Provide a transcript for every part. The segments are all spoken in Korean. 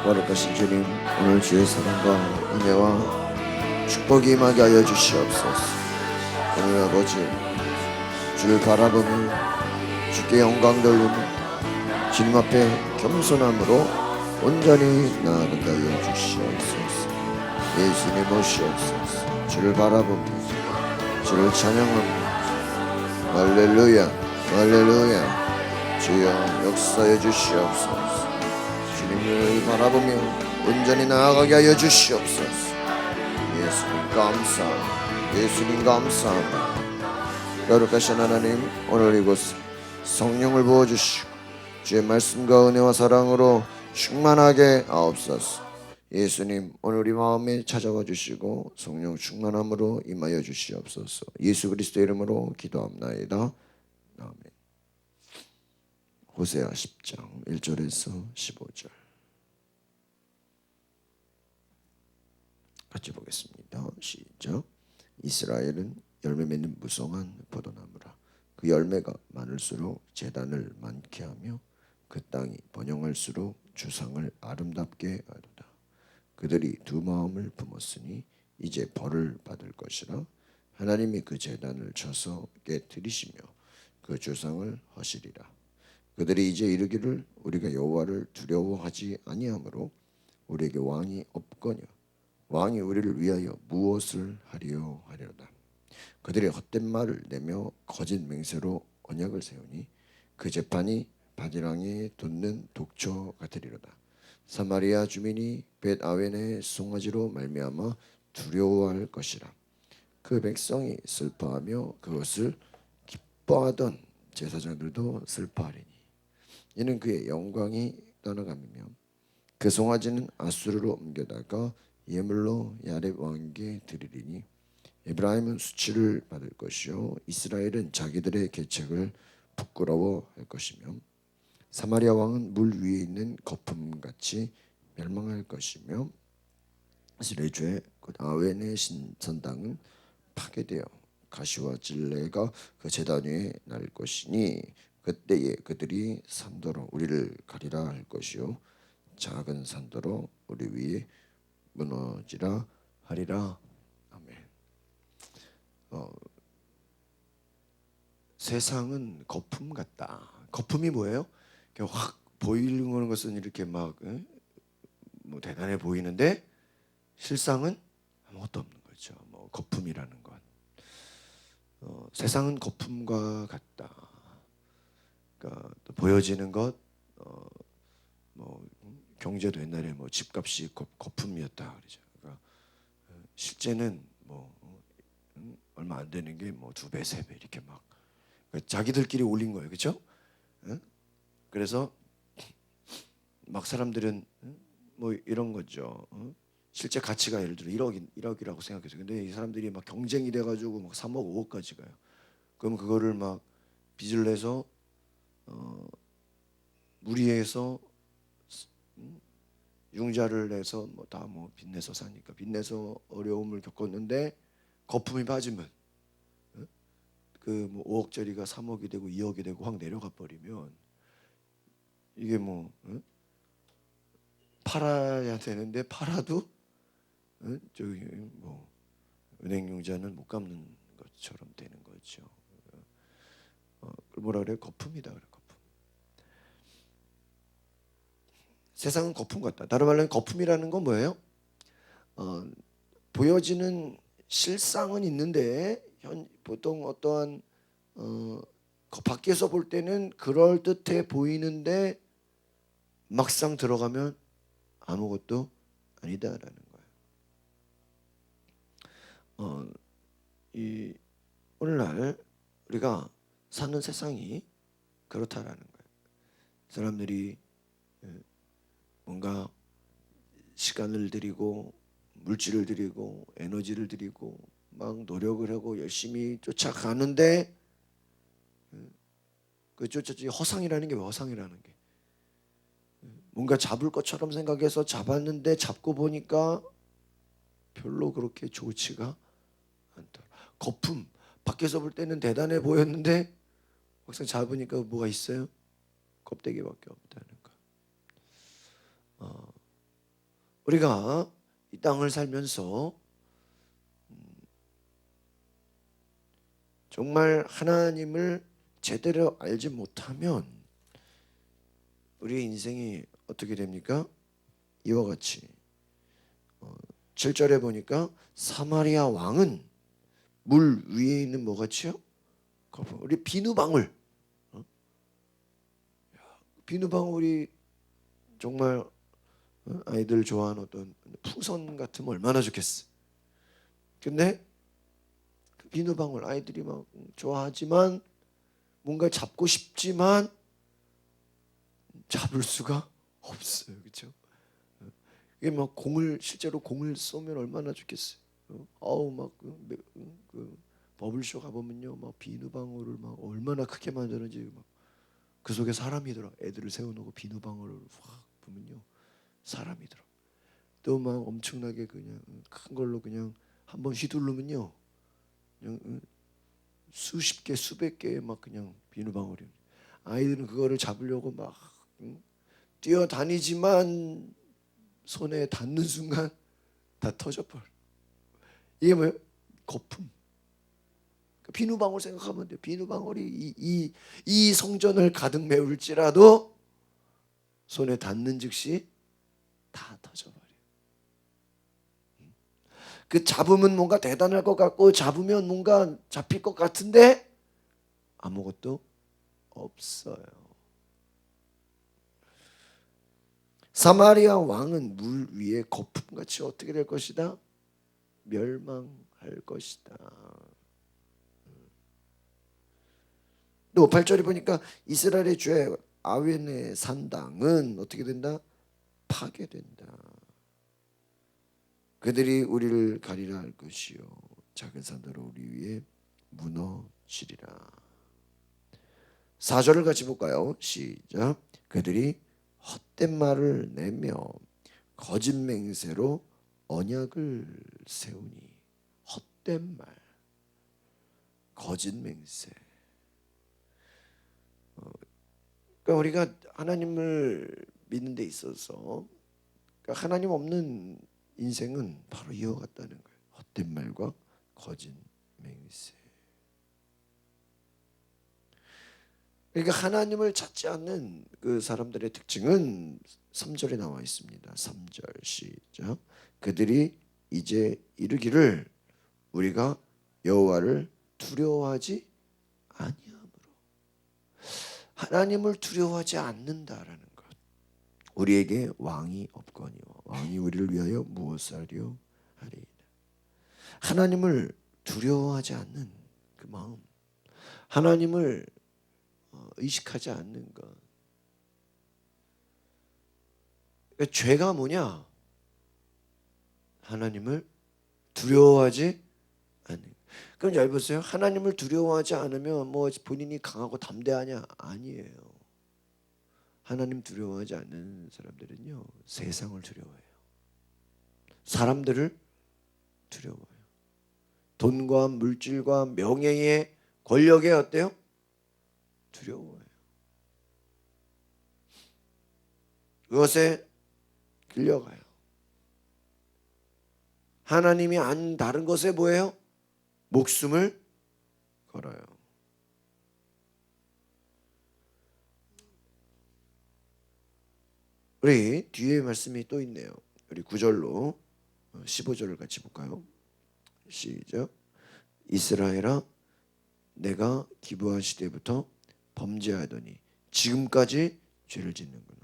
거룩하신 주님, 오늘 주의 사랑과 은혜와 축복이 임하게 하여 주시옵소서. 오늘 아버지, 주를 바라보며 주께 영광 돌리며 주님 앞에 겸손함으로 온전히 나아가게 하여 주시옵소서. 예수님 모시옵소서. 주를 바라보며 주를 찬양하며 할렐루야 할렐루야. 주여 역사해 주시옵소서. 주님을 바라보며 온전히 나아가게 하여 주시옵소서. 예수님 감사합니다. 예수님 감사합니다. 거룩하신 하나님, 오늘 이곳 성령을 부어주시고 주의 말씀과 은혜와 사랑으로 충만하게 하옵소서. 예수님, 오늘 우리 마음에 찾아와 주시고 성령 충만함으로 임하여 주시옵소서. 예수 그리스도 이름으로 기도합나이다. 아멘. 호세아 10장 1절에서 15절 같이 보겠습니다. 시작. 이스라엘은 열매 맺는 무성한 포도나무라. 그 열매가 많을수록 제단을 많게 하며 그 땅이 번영할수록 주상을 아름답게 하도다. 그들이 두 마음을 품었으니 이제 벌을 받을 것이라. 하나님이 그 제단을 쳐서 깨뜨리시며 그 주상을 허시리라. 그들이 이제 이르기를 우리가 여호와를 두려워하지 아니하므로 우리에게 왕이 없거냐. 왕이 우리를 위하여 무엇을 하리요 하리로다. 그들이 헛된 말을 내며 거짓 맹세로 언약을 세우니 그 재판이 바디랑에 돋는 독초 같으리로다. 사마리아 주민이 벳아웬의 송아지로 말미암아 두려워할 것이라. 그 백성이 슬퍼하며 그것을 기뻐하던 제사장들도 슬퍼하리니 이는 그의 영광이 떠나감이며 그 송아지는 아수르로 옮겨다가 예물로 야렙 왕에게 드리리니 에브라임은 수치를 받을 것이요 이스라엘은 자기들의 계책을 부끄러워할 것이며 사마리아 왕은 물 위에 있는 거품같이 멸망할 것이며 스레주의 곧 아웬의 신선당은 파괴되어 가시와 질레가 그 제단 위에 날 것이니 그때에 그들이 산더러 우리를 가리라 할 것이요 작은 산더러 우리 위에 무너지라 하리라. 아멘. 세상은 거품 같다. 거품이 뭐예요? 확 보이는 것은 이렇게 막 뭐 대단해 보이는데 실상은 아무것도 없는 거죠. 뭐 거품이라는 건 세상은 거품과 같다. 그러니까 보여지는 것, 뭐 경제도 옛날에 뭐 집값이 거품이었다 그러죠. 그러니까 실제는 뭐 얼마 안 되는 게 뭐 2배, 3배 이렇게 막 그러니까 자기들끼리 올린 거예요, 그렇죠? 그래서 막 사람들은 뭐 이런 거죠. 실제 가치가 예를 들어 1억이라고 생각해서 근데 이 사람들이 막 경쟁이 돼가지고 막 3억, 5억까지 가요. 그럼 그거를 막 빚을 내서 무리해서 융자를 내서 뭐 다 뭐 빚내서 사니까 빚내서 어려움을 겪었는데 거품이 빠지면 그 뭐 5억짜리가 3억이 되고 2억이 되고 확 내려가 버리면 이게 뭐 팔아야 되는데 팔아도 저기 뭐 은행 융자는 못 갚는 것처럼 되는 거죠. 그걸 뭐라 그래요? 거품이다 그래. 거품. 세상은 거품 같다. 다른 말로 거품이라는 건 뭐예요? 보여지는 실상은 있는데 보통 어떠한 밖에서 볼 때는 그럴듯해 보이는데 막상 들어가면 아무것도 아니다라는 거예요. 이 오늘날 우리가 사는 세상이 그렇다라는 거예요. 사람들이 뭔가 시간을 들이고 물질을 들이고 에너지를 들이고 막 노력을 하고 열심히 쫓아가는데 그 쫓아지 허상이라는 게 왜 허상이라는 게 뭔가 잡을 것처럼 생각해서 잡았는데 잡고 보니까 별로 그렇게 좋지가 않더라. 거품 밖에서 볼 때는 대단해 보였는데 막상 잡으니까 뭐가 있어요? 껍데기밖에 없다는 거. 우리가 이 땅을 살면서 정말 하나님을 제대로 알지 못하면 우리의 인생이 어떻게 됩니까? 이와 같이 7절에 보니까 사마리아 왕은 물 위에 있는 뭐 같이요? 우리 비누방울. 비누방울이 정말 아이들 좋아하는 어떤 풍선 같으면 얼마나 좋겠어. 근데 그 비누방울 아이들이 막 좋아하지만 뭔가 잡고 싶지만 잡을 수가 없어요. 그렇죠? 이게 막 실제로 공을 쏘면 얼마나 좋겠어요. 어우 막그 버블쇼 가보면요, 막 비누방울을 막 얼마나 크게 만드는지 그 속에 사람이더라. 애들을 세워놓고 비누방울을 확 보면요, 사람이더라. 또 막 엄청나게 그냥 큰 걸로 그냥 한번 휘두르면요, 그냥 수십 개, 수백 개의 막 그냥 비누방울이. 아이들은 그거를 잡으려고 막 뛰어다니지만 손에 닿는 순간 다 터져버려. 이게 뭐예요? 거품. 비누방울 생각하면 돼요. 비누방울이 이 성전을 가득 메울지라도 손에 닿는 즉시 다 터져버려요. 그 잡으면 뭔가 대단할 것 같고 잡으면 뭔가 잡힐 것 같은데 아무것도 없어요. 사마리아 왕은 물 위에 거품같이 어떻게 될 것이다? 멸망할 것이다. 또 8절에 보니까 이스라엘의 죄 아웬의 산당은 어떻게 된다? 파괴된다. 그들이 우리를 가리라 할 것이요 작은 산으로 우리 위에 무너지리라. 4절을 같이 볼까요? 시작. 그들이 헛된 말을 내며 거짓 맹세로 언약을 세우니. 헛된 말, 거짓 맹세. 그러니까 우리가 하나님을 믿는 데 있어서 그러니까 하나님 없는 인생은 바로 이와 같다는 거예요. 헛된 말과 거짓 맹세. 그러니까 하나님을 찾지 않는 그 사람들의 특징은 3절에 나와 있습니다. 3절 시작. 그들이 이제 이르기를 우리가 여호와를 두려워하지 아니함으로. 하나님을 두려워하지 않는다라는 것. 우리에게 왕이 없거니와 왕이 우리를 위하여 무엇을 하려 하리이다. 하나님을 두려워하지 않는 그 마음, 하나님을 의식하지 않는 것. 그러니까 죄가 뭐냐? 하나님을 두려워하지 않는 것. 그럼 잘 보세요. 하나님을 두려워하지 않으면 뭐 본인이 강하고 담대하냐? 아니에요. 하나님 두려워하지 않는 사람들은요, 세상을 두려워해요. 사람들을 두려워해요. 돈과 물질과 명예의 권력에 어때요? 두려워해요. 그것에 끌려가요. 하나님이 아닌 다른 것에 뭐예요? 목숨을 걸어요. 우리 뒤에 말씀이 또 있네요. 우리 9절로 15절을 같이 볼까요? 시작. 이스라엘아, 내가 기브아 시대부터 범죄하더니 지금까지 죄를 짓는구나.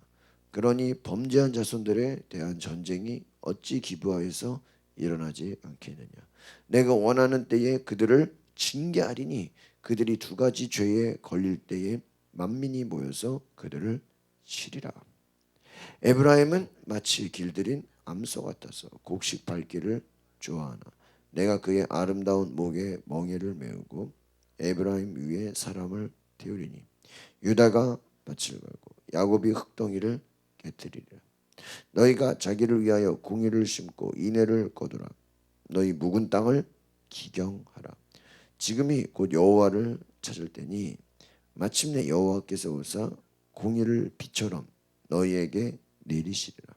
그러니 범죄한 자손들에 대한 전쟁이 어찌 기브아에서 일어나지 않겠느냐. 내가 원하는 때에 그들을 징계하리니 그들이 두 가지 죄에 걸릴 때에 만민이 모여서 그들을 치리라. 에브라임은 마치 길들인 암소 같아서 곡식 밟기를 좋아하나 내가 그의 아름다운 목에 멍에를 메우고 에브라임 위에 사람을 태우리니 유다가 밭을 갈고 야곱이 흙덩이를 깨뜨리리라. 너희가 자기를 위하여 궁리를 심고 인애를 거두라. 너희 묵은 땅을 기경하라. 지금이 곧 여호와를 찾을 때니 마침내 여호와께서 오사 공의를 비처럼 너희에게 내리시리라.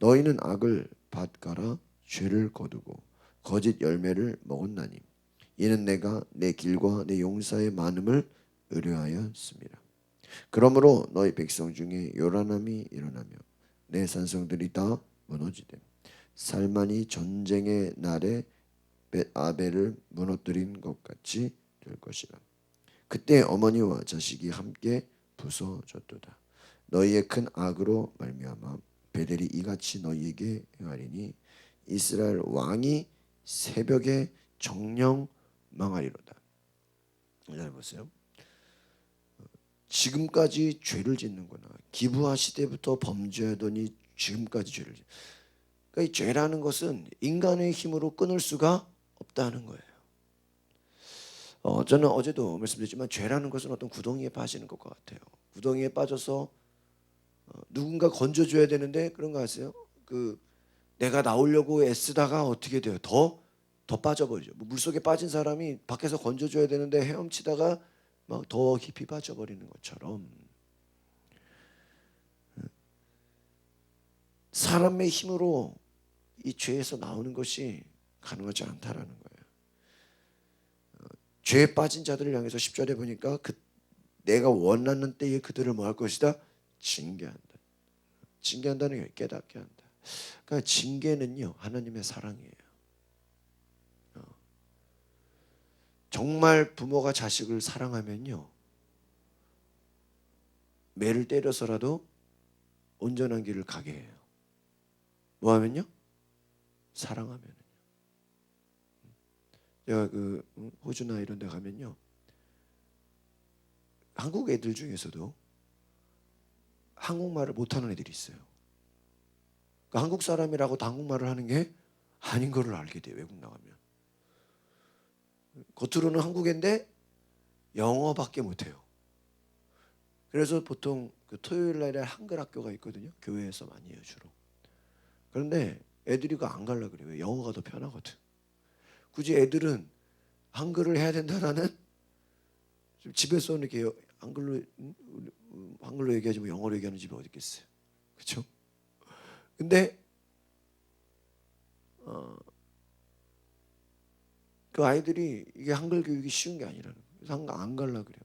너희는 악을 밭가라 죄를 거두고 거짓 열매를 먹었나니 이는 내가 내 길과 내 용사의 많음을 의뢰하였습니다. 그러므로 너희 백성 중에 요란함이 일어나며 내 산성들이 다 무너지되 살만이 전쟁의 날에 아벨을 무너뜨린 것 같이 될 것이라. 그때 어머니와 자식이 함께 부서졌도다. 너희의 큰 악으로 말미암아 베델이 이같이 너희에게 행하리니 이스라엘 왕이 새벽에 정령 망하리로다. 잘 보세요. 지금까지 죄를 짓는구나. 기브아 시대부터 범죄하더니 지금까지 죄를 짓. 그러니까 이 죄라는 것은 인간의 힘으로 끊을 수가 없다는 거예요. 저는 어제도 말씀드렸지만 죄라는 것은 어떤 구덩이에 빠지는 것 같아요. 구덩이에 빠져서 누군가 건져줘야 되는데 그런 거 아세요? 내가 나오려고 애쓰다가 어떻게 돼요? 더 빠져버리죠. 물속에 빠진 사람이 밖에서 건져줘야 되는데 헤엄치다가 막 더 깊이 빠져버리는 것처럼 사람의 힘으로 이 죄에서 나오는 것이 가능하지 않다라는 거예요. 죄에 빠진 자들을 향해서 10절에 보니까 내가 원하는 때에 그들을 뭐 할 것이다? 징계한다. 징계한다는 게 깨닫게 한다. 그러니까 징계는요 하나님의 사랑이에요. 정말 부모가 자식을 사랑하면요 매를 때려서라도 온전한 길을 가게 해요. 뭐 하면요? 사랑하면요. 제가 호주나 이런 데 가면요 한국 애들 중에서도 한국말을 못하는 애들이 있어요. 그러니까 한국 사람이라고 한국말을 하는 게 아닌 거를 알게 돼요. 외국 나가면 겉으로는 한국인데 영어밖에 못해요. 그래서 보통 토요일 날에 한글 학교가 있거든요. 교회에서 많이 해요 주로. 그런데 애들이 그거 안 가려고 그래요. 영어가 더 편하거든. 굳이 애들은 한글을 해야 된다라는 집에서 이렇게 한글로 얘기하지 뭐 영어로 얘기하는 집이 어디 있겠어요. 그렇죠? 근데 그 아이들이 이게 한글 교육이 쉬운 게 아니라는 거예요. 그래서 한글 안 가려고 그래요.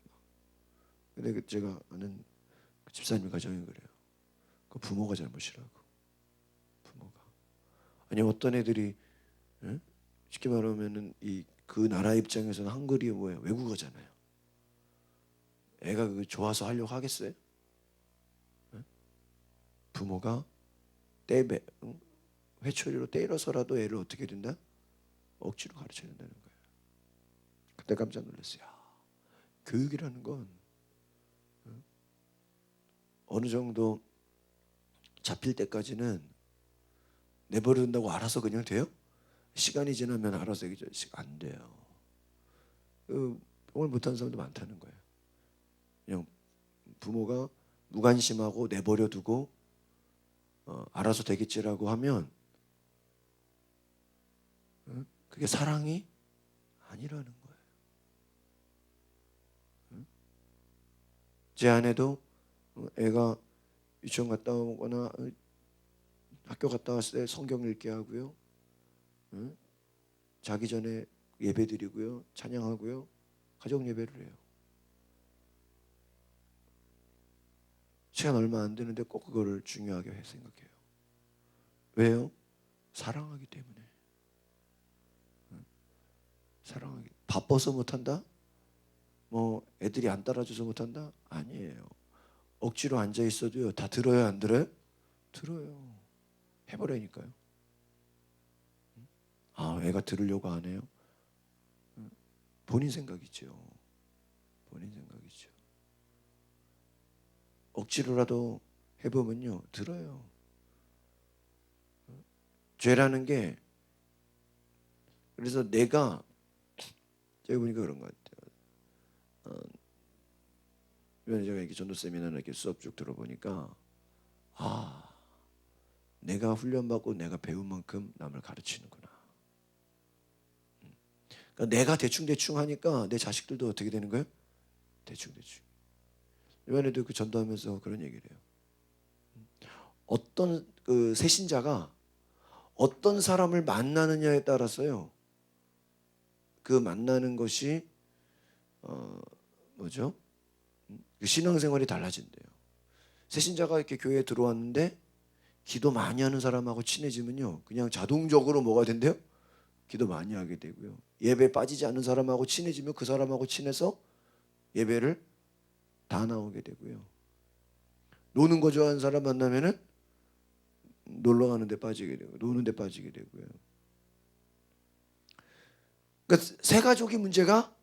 근데 제가 아는 집사님 가정이 그래요. 그 부모가 잘못이라고. 부모가. 아니 어떤 애들이 쉽게 말하면은 그 나라 입장에서는 한글이 뭐예요? 외국어잖아요. 애가 좋아서 하려고 하겠어요? 부모가 회초리로 때려서라도 애를 어떻게 된다? 억지로 가르쳐야 된다는 거예요. 그때 깜짝 놀랐어요. 교육이라는 건 어느 정도 잡힐 때까지는 내버려둔다고 알아서 그냥 돼요? 시간이 지나면 알아서 안 돼요. 병을 못하는 사람도 많다는 거예요. 그냥 부모가 무관심하고 내버려두고 알아서 되겠지라고 하면 그게 사랑이 아니라는 거예요. 제 아내도 애가 유치원 갔다 오거나 학교 갔다 왔을 때 성경 읽게 하고요. 자기 전에 예배 드리고요. 찬양하고요. 가정 예배를 해요. 시간 얼마 안 되는데 꼭 그거를 중요하게 생각해요. 왜요? 사랑하기 때문에. 사랑하기. 바빠서 못한다? 뭐 애들이 안 따라줘서 못한다? 아니에요. 억지로 앉아 있어도요. 다 들어요, 안 들어요? 들어요. 해보라니까요. 애가 들으려고 안 해요? 본인 생각이죠. 본인 생각이죠. 억지로라도 해보면요. 들어요. 죄라는 게 그래서 제가 보니까 그런 것 같아요. 이번에 제가 이렇게 전도 세미나나 이렇게 수업 쭉 들어보니까 내가 훈련받고 내가 배운 만큼 남을 가르치는구나. 그러니까 내가 대충 하니까 내 자식들도 어떻게 되는 거예요? 대충. 이번에도 전도하면서 그런 얘기를 해요. 어떤 그 새신자가 어떤 사람을 만나느냐에 따라서요. 그 만나는 것이 뭐죠? 그 신앙생활이 달라진대요. 새신자가 이렇게 교회에 들어왔는데 기도 많이 하는 사람하고 친해지면요, 그냥 자동적으로 뭐가 된대요? 기도 많이 하게 되고요. 예배 빠지지 않는 사람하고 친해지면 그 사람하고 친해서 예배를 다 나오게 되고요. 노는 거 좋아하는 사람 만나면은 놀러 가는 데 빠지게 되고 노는 데 빠지게 되고요. 그러니까 새 가족이 문제가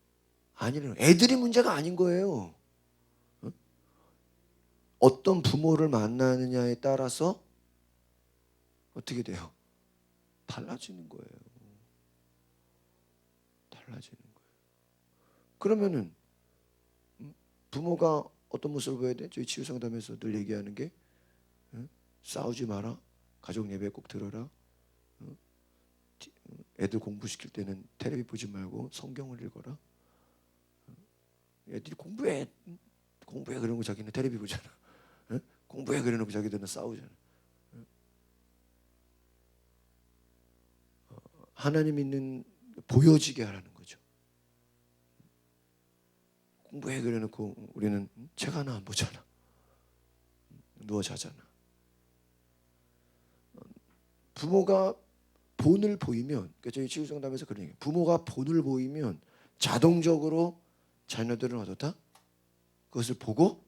아니래요. 애들이 문제가 아닌 거예요. 어떤 부모를 만나느냐에 따라서 어떻게 돼요? 달라지는 거예요. 달라지는 거예요. 그러면은 부모가 어떤 모습을 보여야 돼? 저희 치유상담에서 늘 얘기하는 게 싸우지 마라. 가족 예배 꼭 들어라. 애들 공부시킬 때는 텔레비 보지 말고 성경을 읽어라. 애들이 공부해 그러고 자기는 텔레비 보잖아. 공부해 그러놓고 자기들은 싸우잖아. 하나님 있는 보여지게 하라는 거죠. 공부해 그래놓고 우리는 책 하나 안 보잖아. 누워 자잖아. 부모가 본을 보이면, 그러니까 저희 치유상담에서 그런 얘기예요. 부모가 본을 보이면 자동적으로 자녀들은 어떻다? 그것을 보고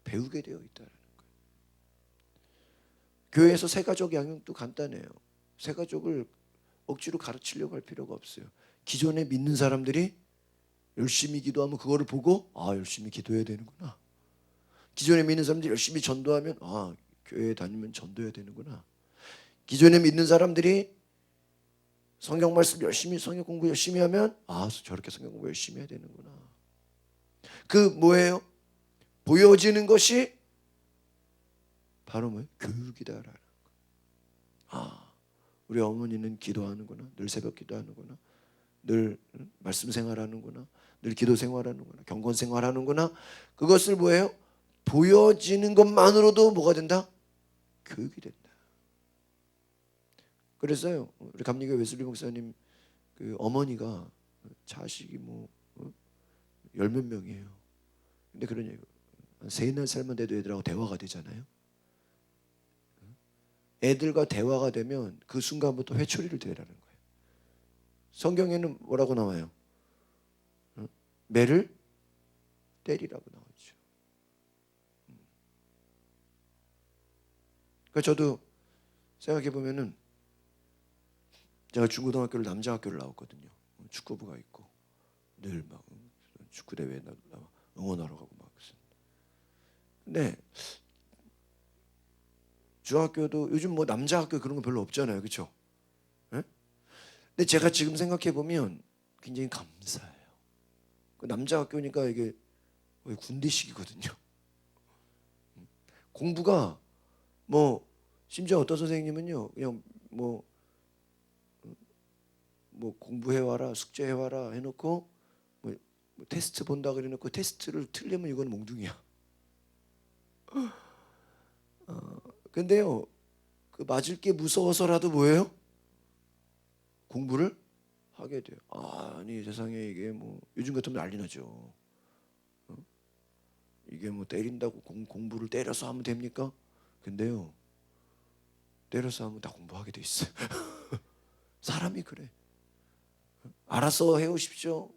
배우게 되어 있다는 거예요. 교회에서 새가족 양육도 간단해요. 새가족을 억지로 가르치려고 할 필요가 없어요. 기존에 믿는 사람들이 열심히 기도하면 그거를 보고 열심히 기도해야 되는구나. 기존에 믿는 사람들이 열심히 전도하면 교회에 다니면 전도해야 되는구나. 기존에 믿는 사람들이 성경 말씀 열심히 성경 공부 열심히 하면 저렇게 성경 공부 열심히 해야 되는구나. 그 뭐예요? 보여지는 것이 바로 뭐예요? 교육이다라는 거. 우리 어머니는 기도하는구나. 늘 새벽 기도하는구나. 늘 말씀 생활하는구나. 늘 기도 생활하는구나. 경건 생활하는구나. 그것을 뭐예요? 보여지는 것만으로도 뭐가 된다? 교육이 된다. 그래서요, 우리 감리교 웨슬리 목사님 그 어머니가 자식이 열 몇 명이에요. 근데 그런 얘기, 한 3-4살만 돼도 애들하고 대화가 되잖아요. 애들과 대화가 되면 그 순간부터 회초리를 대라는 거예요. 성경에는 뭐라고 나와요? 매를 때리라고 나오죠. 그러니까 저도 생각해 보면은 제가 중고등학교를 남자 학교를 나왔거든요. 축구부가 있고 늘 막 축구 대회에 응원하러 가고 막. 근데 중학교도 요즘 남자 학교 그런 거 별로 없잖아요, 그렇죠? 근데 제가 지금 생각해 보면 굉장히 감사해요. 남자 학교니까 이게 거의 군대식이거든요. 공부가 심지어 어떤 선생님은요, 그냥 공부해 와라, 숙제해 와라 해놓고 테스트 본다 그래놓고 테스트를 틀리면 이건 몽둥이야. 근데요, 그 맞을 게 무서워서라도 뭐예요? 공부를 하게 돼요. 아니 세상에 이게 요즘 같으면 난리 나죠. 이게 때린다고 공부를 때려서 하면 됩니까? 근데요, 때려서 하면 다 공부하게 돼 있어요. 사람이 그래. 알아서 해오십시오.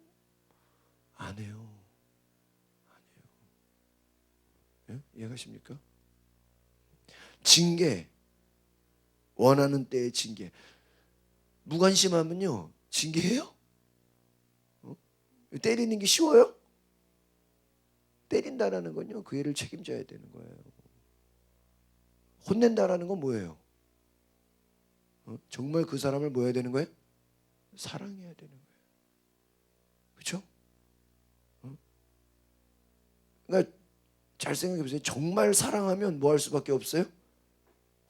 안 해요. 예? 이해가십니까? 징계, 원하는 때의 징계. 무관심하면요, 징계해요? 때리는 게 쉬워요? 때린다라는 건요, 그 애를 책임져야 되는 거예요. 혼낸다라는 건 뭐예요? 정말 그 사람을 뭐 해야 되는 거예요? 사랑해야 되는 거예요. 그렇죠? 그러니까 잘 생각해 보세요. 정말 사랑하면 뭐 할 수밖에 없어요?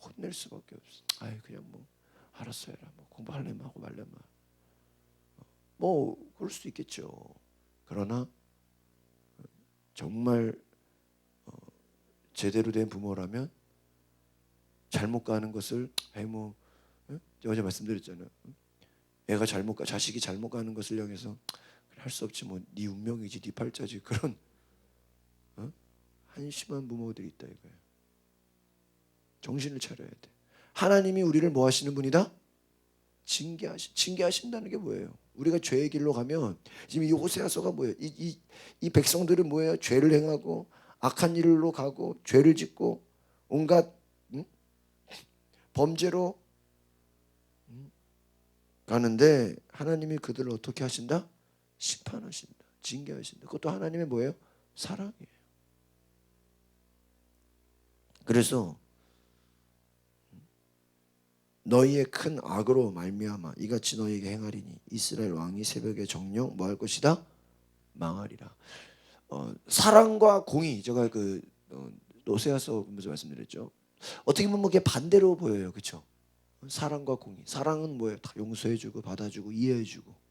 혼낼 수밖에 없어요. 그냥 알았어 해라. 공부하려면 하고 말려면 그럴 수도 있겠죠. 그러나 정말 제대로 된 부모라면 잘못 가는 것을 뭐 어제 말씀드렸잖아요. 애가 자식이 잘못 가는 것을 향해서 할 수 없지 뭐 네 운명이지 네 팔자지 그런 한심한 부모들이 있다 이거예요. 정신을 차려야 돼. 하나님이 우리를 뭐 하시는 분이다? 징계하신다는 게 뭐예요? 우리가 죄의 길로 가면 지금 이 호세아서가 뭐예요? 이 백성들은 뭐예요? 죄를 행하고 악한 일로 가고 죄를 짓고 온갖 범죄로 가는데 하나님이 그들을 어떻게 하신다? 심판하신다. 징계하신다. 그것도 하나님의 뭐예요? 사랑이에요. 그래서 너희의 큰 악으로 말미암아 이같이 너희에게 행하리니 이스라엘 왕이 새벽에 정령 뭐 할 것이다? 망하리라. 사랑과 공의 제가 호세아서 먼저 말씀드렸죠. 어떻게 보면 그게 반대로 보여요, 그렇죠? 사랑과 공의. 사랑은 뭐예요? 다 용서해주고 받아주고 이해해주고.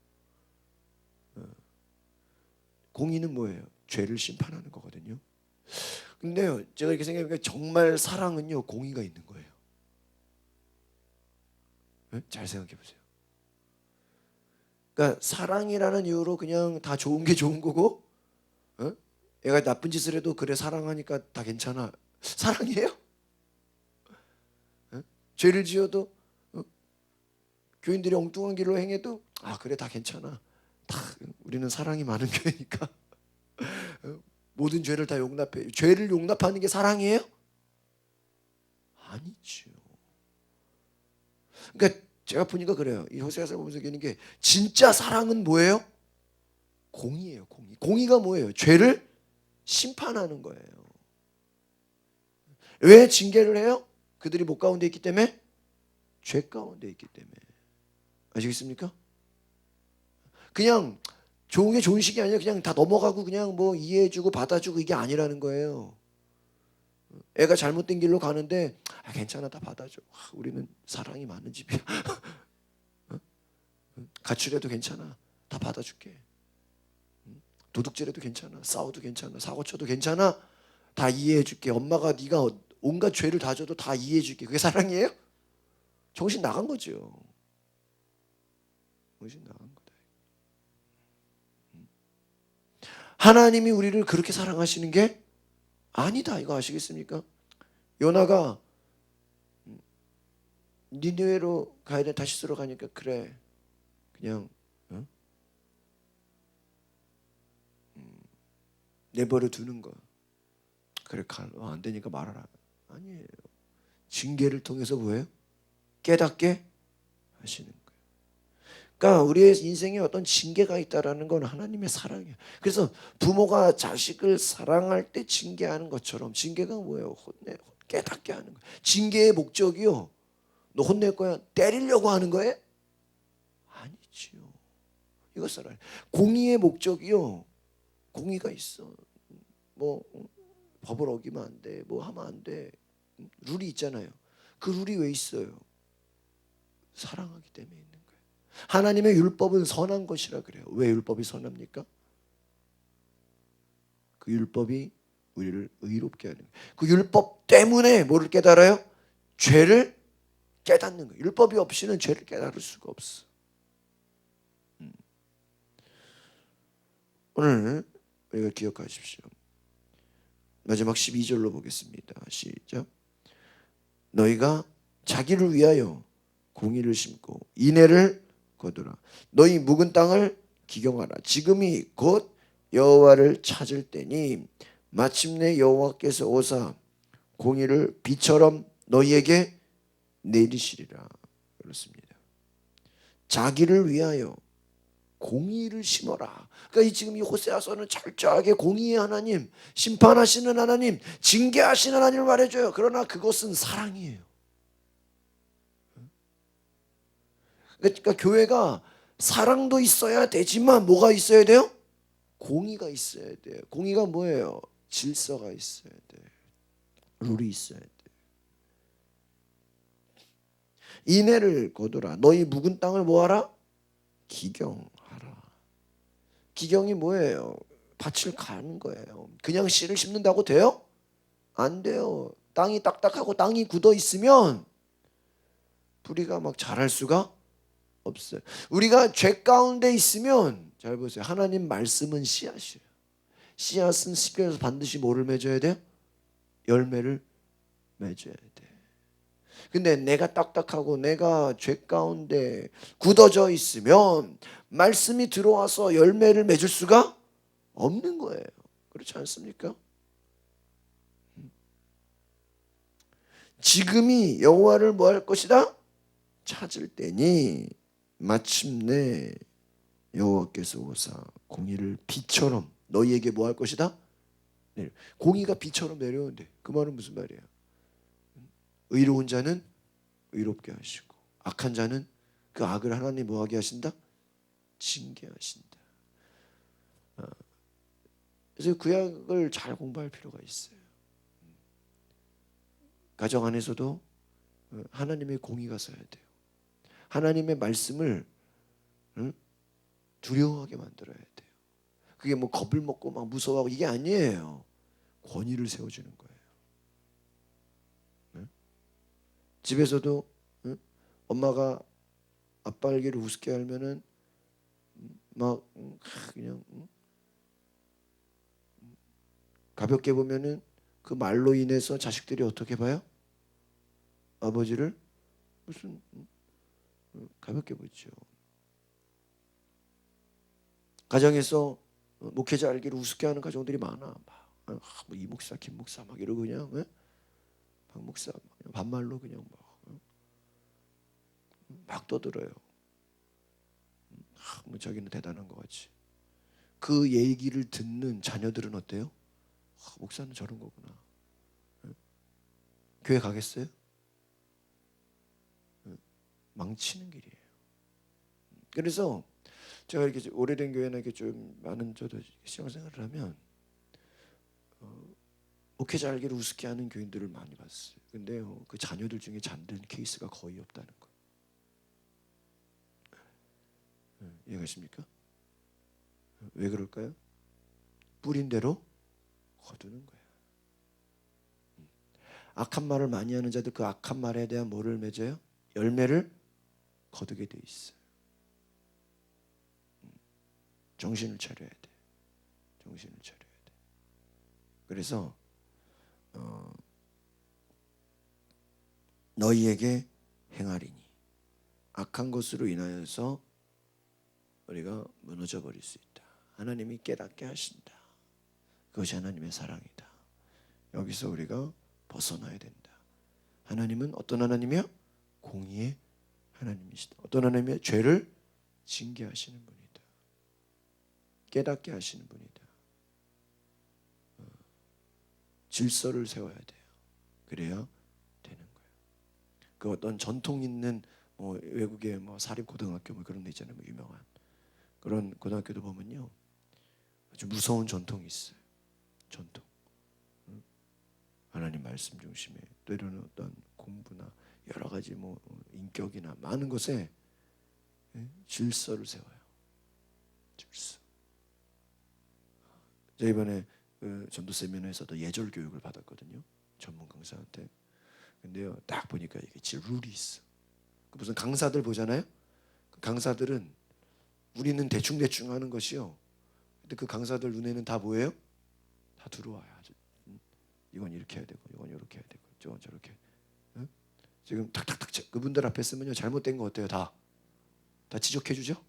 공의는 뭐예요? 죄를 심판하는 거거든요. 근데요, 제가 이렇게 생각해보니까 정말 사랑은요, 공의가 있는 거예요. 네? 잘 생각해 보세요. 그러니까 사랑이라는 이유로 그냥 다 좋은 게 좋은 거고, 얘가 나쁜 짓을 해도 그래 사랑하니까 다 괜찮아. 사랑이에요? 죄를 지어도 교인들이 엉뚱한 길로 행해도 그래 다 괜찮아. 다 우리는 사랑이 많은 교회니까 모든 죄를 다 용납해. 죄를 용납하는 게 사랑이에요? 아니죠. 그러니까 제가 보니까 그래요. 이 호세아서 보면서 느끼는 게 진짜 사랑은 뭐예요? 공의예요. 공의. 공의가 뭐예요? 죄를 심판하는 거예요. 왜 징계를 해요? 그들이 못 가운데 있기 때문에 죄 가운데 있기 때문에. 아시겠습니까? 그냥 좋은 게 좋은 식이 아니라 그냥 다 넘어가고 그냥 뭐 이해해주고 받아주고 이게 아니라는 거예요. 애가 잘못된 길로 가는데 괜찮아 다 받아줘. 우리는 사랑이 많은 집이야. 가출해도 괜찮아 다 받아줄게. 도둑질해도 괜찮아 싸워도 괜찮아 사고쳐도 괜찮아 다 이해해줄게. 엄마가 네가 온갖 죄를 다 줘도 다 이해해줄게. 그게 사랑이에요? 정신 나간 거죠. 정신 나간 거다. 하나님이 우리를 그렇게 사랑하시는 게 아니다. 이거 아시겠습니까? 요나가 니느웨로 가야 돼. 다시스로 가니까 그래 그냥 내버려 두는 거. 그래 안 되니까 말하라. 아니에요. 징계를 통해서 뭐예요? 깨닫게 하시는 거예요. 그러니까 우리의 인생에 어떤 징계가 있다라는 건 하나님의 사랑이에요. 그래서 부모가 자식을 사랑할 때 징계하는 것처럼 징계가 뭐예요? 깨닫게 하는 거예요. 징계의 목적이요. 너 혼낼 거야? 때리려고 하는 거예요? 아니지요. 이것을 알아요. 공의의 목적이요. 공의가 있어. 뭐 법을 어기면 안 돼. 뭐 하면 안 돼. 룰이 있잖아요. 그 룰이 왜 있어요? 사랑하기 때문에 있는 거예요. 하나님의 율법은 선한 것이라 그래요. 왜 율법이 선합니까? 그 율법이 우리를 의롭게 하는 거예요. 그 율법 때문에 뭐를 깨달아요? 죄를 깨닫는 거예요. 율법이 없이는 죄를 깨달을 수가 없어. 오늘 우리가 기억하십시오. 마지막 12절로 보겠습니다. 시작. 너희가 자기를 위하여 공의를 심고 인애를 거두라. 너희 묵은 땅을 기경하라. 지금이 곧 여호와를 찾을 때니 마침내 여호와께서 오사 공의를 비처럼 너희에게 내리시리라. 그렇습니다. 자기를 위하여 공의를 심어라. 그러니까 지금 이 호세아서는 철저하게 공의의 하나님, 심판하시는 하나님, 징계하시는 하나님을 말해줘요. 그러나 그것은 사랑이에요. 그러니까 교회가 사랑도 있어야 되지만 뭐가 있어야 돼요? 공의가 있어야 돼요. 공의가 뭐예요? 질서가 있어야 돼요. 룰이 있어야 돼요. 인애를 거두라. 너희 묵은 땅을 뭐하라? 기경하라. 기경이 뭐예요? 밭을 가는 거예요. 그냥 씨를 심는다고 돼요? 안 돼요. 땅이 딱딱하고 땅이 굳어 있으면 뿌리가 막 자랄 수가 없어요. 우리가 죄 가운데 있으면 잘 보세요. 하나님 말씀은 씨앗이에요. 씨앗은 씹혀서 반드시 뭐를 맺어야 돼요? 열매를 맺어야 돼. 근데 내가 딱딱하고 내가 죄 가운데 굳어져 있으면 말씀이 들어와서 열매를 맺을 수가 없는 거예요. 그렇지 않습니까? 지금이 여호와를 뭐 할 것이다? 찾을 때니 마침내 여호와께서 오사 공의를 비처럼 너희에게 뭐 할 것이다? 공의가 비처럼 내려오는데 그 말은 무슨 말이야? 의로운 자는 의롭게 하시고 악한 자는 그 악을 하나님 뭐하게 하신다? 징계하신다. 그래서 구약을 잘 공부할 필요가 있어요. 가정 안에서도 하나님의 공의가 서야 돼요. 하나님의 말씀을 두려워하게 만들어야 돼요. 그게 뭐 겁을 먹고 막 무서워하고 이게 아니에요. 권위를 세워주는 거예요. 집에서도 엄마가 아빠 알기를 우습게 알면은 막 그냥 가볍게 보면은 그 말로 인해서 자식들이 어떻게 봐요? 아버지를 무슨 가볍게 보죠. 가정에서 목회자 알기를 우습게 하는 가정들이 많아. 뭐 이 목사, 김 목사 막 이러고 그냥 박 목사 그냥 반말로 그냥 막 떠들어요. 뭐 자기는 대단한 것 같이. 그 얘기를 듣는 자녀들은 어때요? 목사는 저런 거구나. 교회 가겠어요? 망치는 길이에요. 그래서 제가 이렇게 오래된 교회나 이렇게 좀 많은 저도 신앙생활을 하면 목회자 알기를 우습게 하는 교인들을 많이 봤어요. 근데요, 그 자녀들 중에 잠든 케이스가 거의 없다는 거. 이해가십니까? 왜 그럴까요? 뿌린 대로 거두는 거예요. 악한 말을 많이 하는 자들 그 악한 말에 대한 뭐를 맺어요? 열매를 거두게 돼 있어요. 정신을 차려야 돼. 정신을 차려야 돼. 그래서 너희에게 행하리니 악한 것으로 인하여서 우리가 무너져 버릴 수 있다. 하나님이 깨닫게 하신다. 그것이 하나님의 사랑이다. 여기서 우리가 벗어나야 된다. 하나님은 어떤 하나님이야? 공의의 하나님이시다. 어떤 하나님이야? 죄를 징계하시는 분이다. 깨닫게 하시는 분이다. 질서를 세워야 돼요. 그래야 되는 거예요. 그 어떤 전통 있는 뭐 외국의 뭐 사립 고등학교 뭐 그런 데 있잖아요. 뭐 유명한 그런 고등학교도 보면요, 아주 무서운 전통이 있어요. 전통. 하나님 말씀 중심에 때로는 어떤 공부나 여러 가지 뭐 인격이나 많은 것에 질서를 세워요. 질서. 제가 이번에 그 전도 세미나에서도 예절 교육을 받았거든요. 전문 강사한테. 근데요, 딱 보니까 이게 룰이 있어. 무슨 강사들 보잖아요. 그 강사들은 우리는 대충 하는 것이요. 근데 그 강사들 눈에는 다 뭐예요? 다 들어와요. 아주. 이건 이렇게 해야 되고, 이건 이렇게 해야 되고, 저건 저렇게. 응? 지금 탁탁탁 그분들 앞에 쓰면요, 잘못된 거 어때요? 다 지적해 주죠.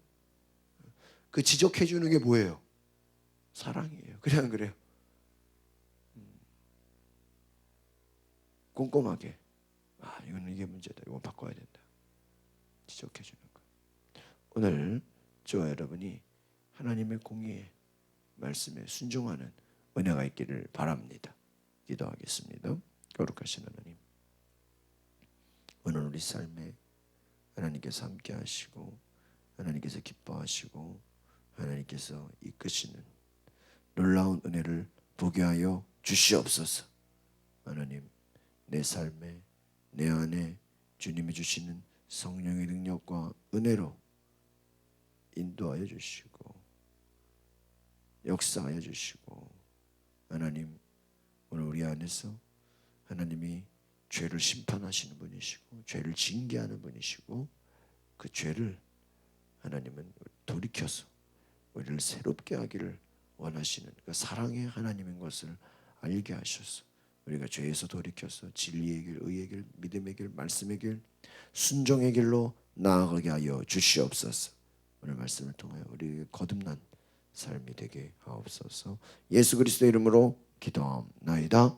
그 지적해 주는 게 뭐예요? 사랑이에요. 그래 안 그래요? 꼼꼼하게. 이거는 이게 문제다. 이건 바꿔야 된다. 지적해 주는 거. 오늘 저와 여러분이 하나님의 공의의 말씀에 순종하는 은혜가 있기를 바랍니다. 기도하겠습니다. 거룩하신 하나님, 오늘 우리 삶에 하나님께서 함께 하시고 하나님께서 기뻐하시고 하나님께서 이끄시는 놀라운 은혜를 보게 하여 주시옵소서. 하나님, 내 삶에 내 안에 주님이 주시는 성령의 능력과 은혜로 인도하여 주시고 역사하여 주시고, 하나님 오늘 우리 안에서 하나님이 죄를 심판하시는 분이시고 죄를 징계하는 분이시고 그 죄를 하나님은 돌이켜서 우리를 새롭게 하기를 원하시는 그 사랑의 하나님인 것을 알게 하셔서 우리가 죄에서 돌이켜서 진리의 길, 의의 길, 믿음의 길, 말씀의 길, 순종의 길로 나아가게 하여 주시옵소서. 오늘 말씀을 통하여 우리에게 거듭난 삶이 되게 하옵소서. 예수 그리스도의 이름으로 기도하옵나이다.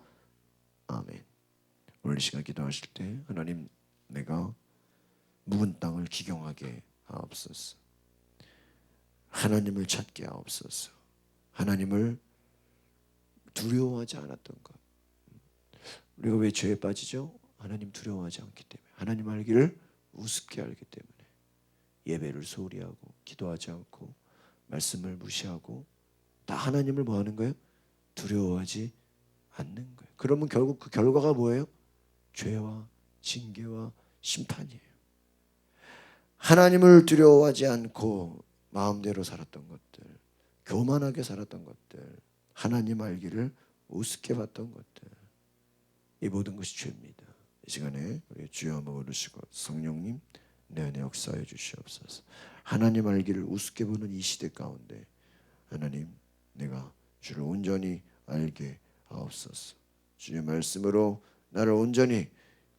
아멘. 오늘 이 시간 기도하실 때 하나님 내가 묵은 땅을 기경하게 하옵소서. 하나님을 찾게 하옵소서. 하나님을 두려워하지 않았던 것. 우리가 왜 죄에 빠지죠? 하나님 두려워하지 않기 때문에, 하나님 알기를 우습게 알기 때문에 예배를 소홀히 하고 기도하지 않고 말씀을 무시하고 다 하나님을 뭐 하는 거예요? 두려워하지 않는 거예요. 그러면 결국 그 결과가 뭐예요? 죄와 징계와 심판이에요. 하나님을 두려워하지 않고 마음대로 살았던 것들, 교만하게 살았던 것들, 하나님 알기를 우습게 봤던 것들, 이 모든 것이 죄입니다. 이 시간에 우리 주여 한번 부르시고 성령님 내 안에 역사해 주시옵소서. 하나님 알기를 우습게 보는 이 시대 가운데 하나님 내가 주를 온전히 알게 하옵소서. 주의 말씀으로 나를 온전히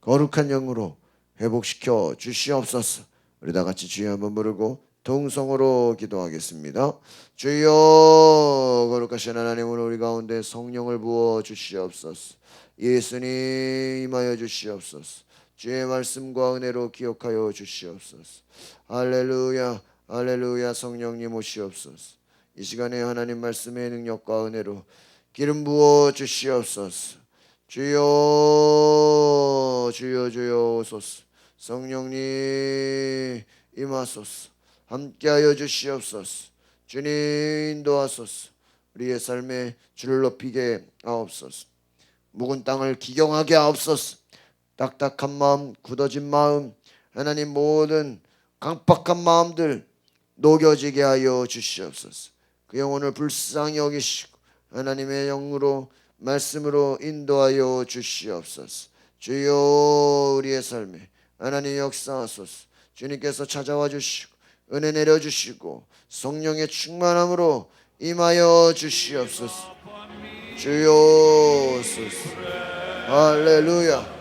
거룩한 영으로 회복시켜 주시옵소서. 우리 다 같이 주여 한번 부르고 동성으로 기도하겠습니다. 주여 거룩하신 하나님, 오늘 우리 가운데 성령을 부어 주시옵소서. 예수님 임하여 주시옵소서. 주의 말씀과 은혜로 기억하여 주시옵소서. 할렐루야 할렐루야. 성령님 오시옵소서. 이 시간에 하나님 말씀의 능력과 은혜로 기름 부어 주시옵소서. 주여 주여 주여 오소서. 성령님 임하소서. 함께하여 주시옵소서. 주님 인도하소서. 우리의 삶에 주를 높이게 하옵소서. 묵은 땅을 기경하게 하옵소서. 딱딱한 마음, 굳어진 마음, 하나님 모든 강팍한 마음들 녹여지게 하여 주시옵소서. 그 영혼을 불쌍히 여기시고 하나님의 영으로 말씀으로 인도하여 주시옵소서. 주여 우리의 삶에 하나님 역사하소서. 주님께서 찾아와 주시고 은혜 내려주시고 성령의 충만함으로 임하여 주시옵소서. 주여 소서. 할렐루야